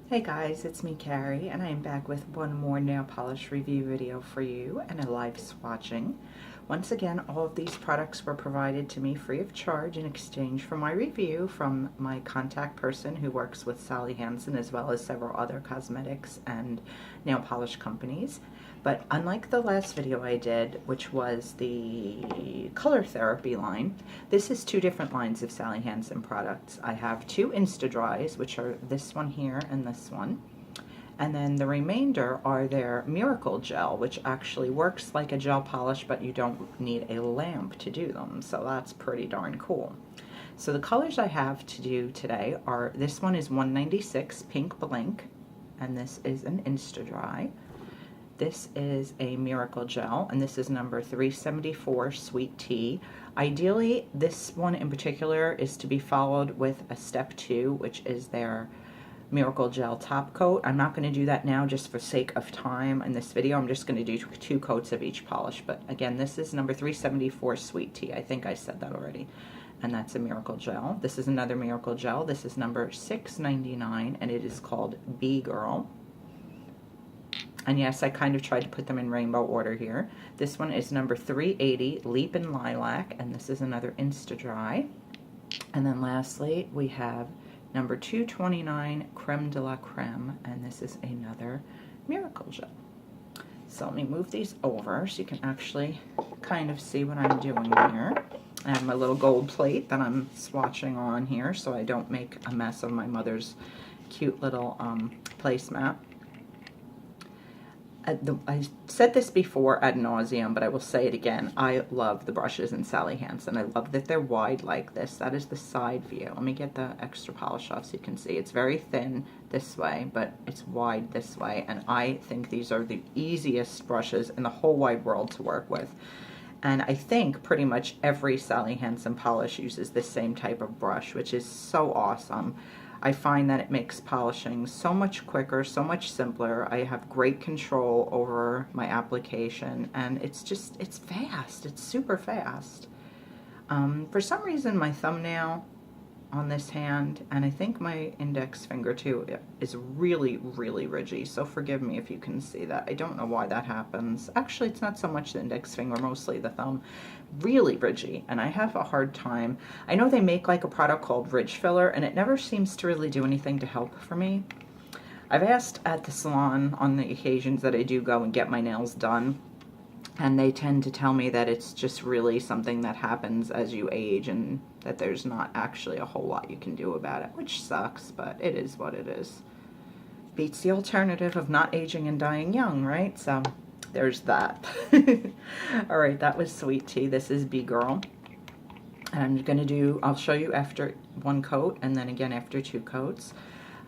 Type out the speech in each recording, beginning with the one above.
Hey guys, it's me Carrie, and I am back with one more nail polish review video for you and a live swatching. Once again, all of these products were provided to me free of charge in exchange for my review from my contact person who works with Sally Hansen as well as several other cosmetics and nail polish companies. But unlike the last video I did, which was the color therapy line, this is two different lines of Sally Hansen products. I have two Insta-Dris, which are this one here and this one. And then the remainder are their Miracle Gel, which actually works like a gel polish, but you don't need a lamp to do them. So that's pretty darn cool. So the colors I have to do today are, this one is 196 Pink Blink, and this is an Insta-Dri. This is a Miracle Gel, and this is number 374 Sweet Tea. Ideally, this one in particular is to be followed with a step 2, which is their Miracle Gel Topcoat. I'm not going to do that now just for sake of time in this video. I'm just going to do 2 coats of each polish. But again, this is number 374 Sweet Tea. I think I said that already. And that's a Miracle Gel. This is another Miracle Gel. This is number 699, and it is called Bee Girl. And yes, I kind of tried to put them in rainbow order here. This one is number 380, Leap in Lilac, and this is another Insta-Dri. And then lastly, we have number 229, Creme De La Creme, and this is another Miracle Gel. So let me move these over so you can actually kind of see what I'm doing here. I have my little gold plate that I'm swatching on here so I don't make a mess of my mother's cute little placemat. I said this before ad nauseum, but I will say it again. I love the brushes in Sally Hansen. I love that they're wide like this. That is the side view. Let me get the extra polish off so you can see. It's very thin this way, but it's wide this way. And I think these are the easiest brushes in the whole wide world to work with. And I think pretty much every Sally Hansen polish uses this same type of brush, which is so awesome. I find that it makes polishing so much quicker, so much simpler. I have great control over my application, and it's fast. It's super fast. For some reason, my thumbnail on this hand, and I think my index finger too, is really, really ridgy. So forgive me if you can see that. I don't know why that happens. Actually, it's not so much the index finger, mostly the thumb. Really ridgy, and I have a hard time. I know they make like a product called Ridge Filler, and it never seems to really do anything to help for me. I've asked at the salon on the occasions that I do go and get my nails done, and they tend to tell me that it's just really something that happens as you age and that there's not actually a whole lot you can do about it, which sucks, but it is what it is. Beats the alternative of not aging and dying young, right? So there's that. All right, that was Sweet Tea. This is Bee Girl. And I'm going to do, I'll show you after 1 coat and then again after 2 coats.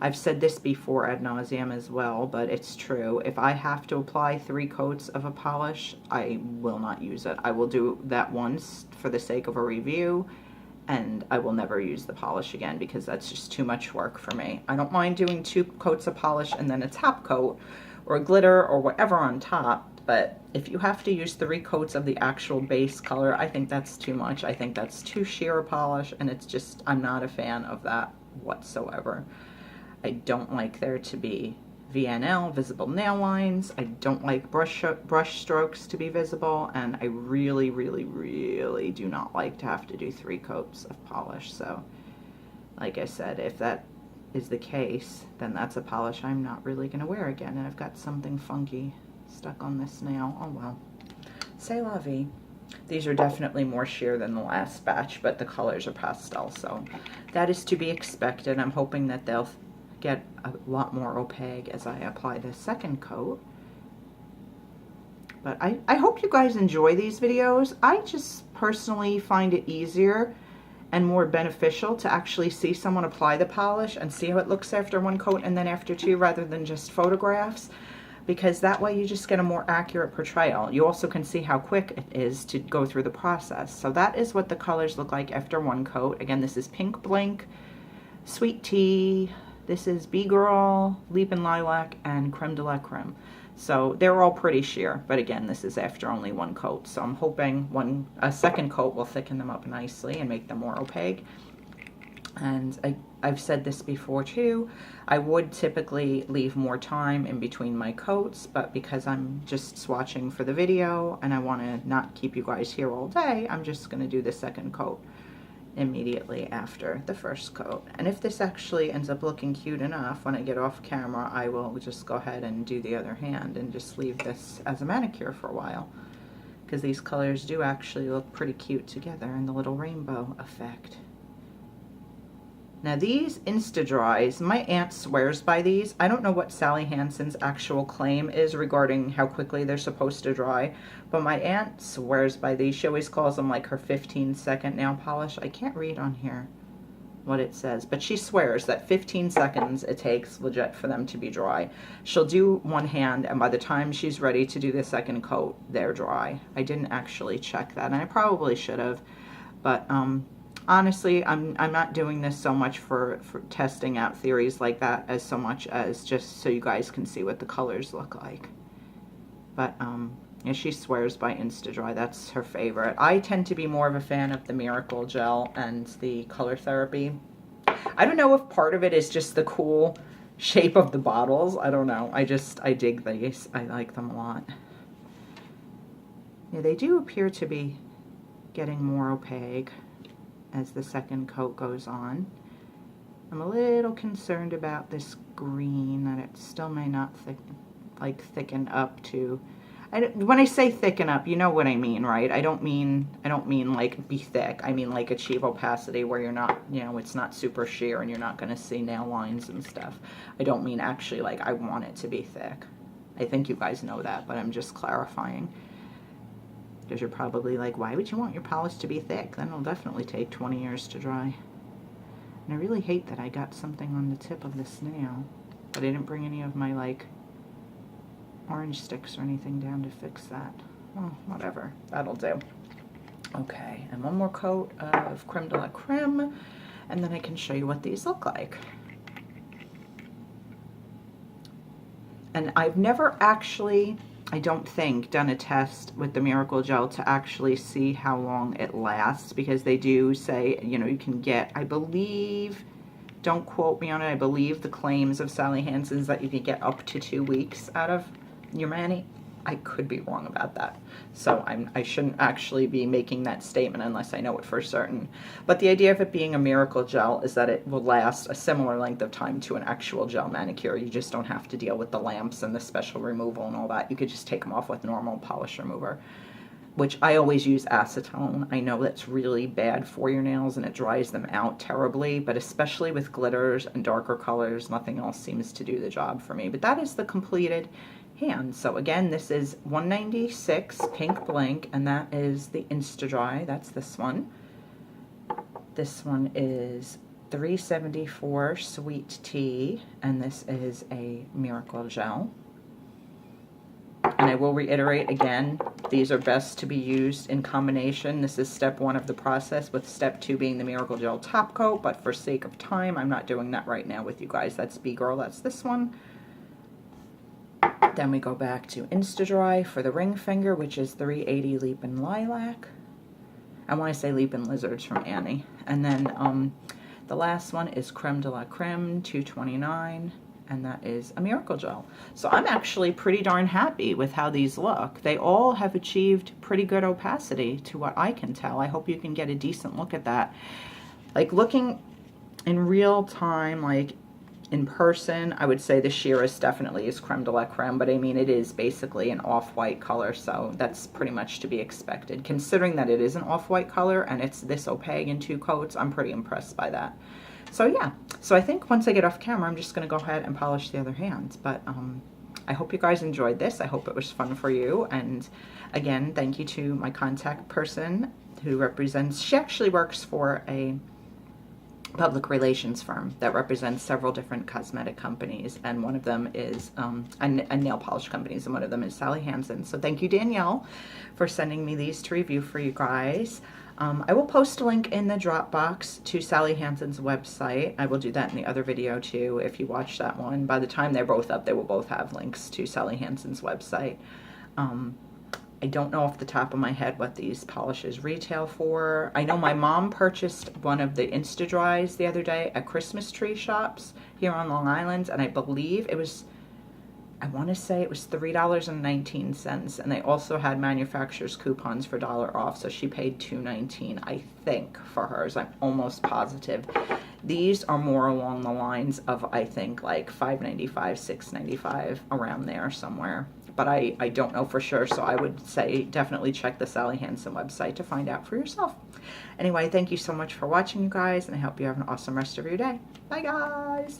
I've said this before ad nauseum as well, but it's true. If I have to apply 3 coats of a polish, I will not use it. I will do that once for the sake of a review, and I will never use the polish again because that's just too much work for me. I don't mind doing 2 coats of polish and then a top coat or a glitter or whatever on top, but if you have to use 3 coats of the actual base color, I think that's too much. I think that's too sheer a polish, and it's just, I'm not a fan of that whatsoever. I don't like there to be VNL, visible nail lines. I don't like brush strokes to be visible, and I really, really, really do not like to have to do 3 coats of polish. So, like I said, if that is the case, then that's a polish I'm not really going to wear again. And I've got something funky stuck on this nail. Oh well. C'est la vie. These are definitely more sheer than the last batch, but the colors are pastel, so that is to be expected. I'm hoping that they'll get a lot more opaque as I apply the 2nd coat. But I hope you guys enjoy these videos. I just personally find it easier and more beneficial to actually see someone apply the polish and see how it looks after 1 coat and then after 2 rather than just photographs, because that way you just get a more accurate portrayal. You also can see how quick it is to go through the process. So that is what the colors look like after 1 coat. Again, this is Pink Blink, Sweet Tea, this is Bee Girl, Leap in Lilac, and Creme De La Creme. So they're all pretty sheer, but again, this is after only 1 coat. So I'm hoping a 2nd coat will thicken them up nicely and make them more opaque. And I've said this before too, I would typically leave more time in between my coats, but because I'm just swatching for the video and I want to not keep you guys here all day, I'm just going to do the second coat immediately after the first coat. And if this actually ends up looking cute enough when I get off camera, I will just go ahead and do the other hand and just leave this as a manicure for a while, because these colors do actually look pretty cute together in the little rainbow effect. Now these Insta-Dris, my aunt swears by these. I don't know what Sally Hansen's actual claim is regarding how quickly they're supposed to dry, but my aunt swears by these. She always calls them like her 15-second nail polish. I can't read on here what it says, but she swears that 15 seconds it takes legit for them to be dry. She'll do one hand, and by the time she's ready to do the second coat, they're dry. I didn't actually check that, and I probably should have, but honestly, I'm not doing this so much for testing out theories like that as so much as just so you guys can see what the colors look like. But yeah, she swears by Insta-Dri. That's her favorite. I tend to be more of a fan of the Miracle Gel and the Color Therapy. I don't know if part of it is just the cool shape of the bottles. I don't know. I dig these. I like them a lot. Yeah, they do appear to be getting more opaque as the second coat goes on. I'm a little concerned about this green, that it still may not thicken up to. When I say thicken up, you know what I mean, right? I don't mean like be thick. I mean like achieve opacity where you're not, you know, it's not super sheer and you're not going to see nail lines and stuff. I don't mean actually like I want it to be thick. I think you guys know that, but I'm just clarifying. Because you're probably like, why would you want your polish to be thick? Then it'll definitely take 20 years to dry. And I really hate that I got something on the tip of this nail, but I didn't bring any of my like orange sticks or anything down to fix that. Well, whatever, that'll do. Okay, and one more coat of Creme De La Creme, and then I can show you what these look like. And I've never actually, I don't think, done a test with the Miracle Gel to actually see how long it lasts, because they do say, you know, you can get, I believe, don't quote me on it, I believe the claims of Sally Hansen's that you can get up to 2 weeks out of your mani. I could be wrong about that. So I shouldn't actually be making that statement unless I know it for certain. But the idea of it being a Miracle Gel is that it will last a similar length of time to an actual gel manicure. You just don't have to deal with the lamps and the special removal and all that. You could just take them off with normal polish remover, which I always use acetone. I know that's really bad for your nails and it dries them out terribly, but especially with glitters and darker colors, nothing else seems to do the job for me. But that is the completed hand. So again, this is 196 Pink Blank, and that is the Insta-Dri. That's this one. This one is 374 Sweet Tea, and this is a Miracle Gel. And I will reiterate again, these are best to be used in combination. This is step 1 of the process, with step 2 being the Miracle Gel Top Coat, but for sake of time, I'm not doing that right now with you guys. That's B-Girl, that's this one. Then we go back to Insta-Dri for the ring finger, which is 380 Leap and Lilac. I want to say Leap and Lizards from Annie. And then the last one is Creme De La Creme, 229, and that is a Miracle Gel. So I'm actually pretty darn happy with how these look. They all have achieved pretty good opacity to what I can tell. I hope you can get a decent look at that. Like looking in real time, like in person, I would say the sheerest definitely is Creme De La Creme, but I mean, it is basically an off-white color, so that's pretty much to be expected. Considering that it is an off-white color and it's this opaque in 2 coats, I'm pretty impressed by that. So yeah, so I think once I get off camera, I'm just going to go ahead and polish the other hands, but I hope you guys enjoyed this. I hope it was fun for you, and again, thank you to my contact person who represents, she actually works for a public relations firm that represents several different cosmetic companies, and one of them is a nail polish companies, and one of them is Sally Hansen. So thank you, Danielle, for sending me these to review for you guys. I will post a link in the Dropbox to Sally Hansen's website. I will do that in the other video too if you watch that one. By the time they're both up, they will both have links to Sally Hansen's website. I don't know off the top of my head what these polishes retail for. I know my mom purchased one of the Insta-Dris the other day at Christmas tree shops here on Long Island, and I believe it was, I want to say it was $3.19, and they also had manufacturer's coupons for $1 off, so she paid $2.19, I think, for hers. I'm almost positive. These are more along the lines of, I think, like $5.95, $6.95, around there somewhere. But I don't know for sure, so I would say definitely check the Sally Hansen website to find out for yourself. Anyway, thank you so much for watching, you guys, and I hope you have an awesome rest of your day. Bye, guys.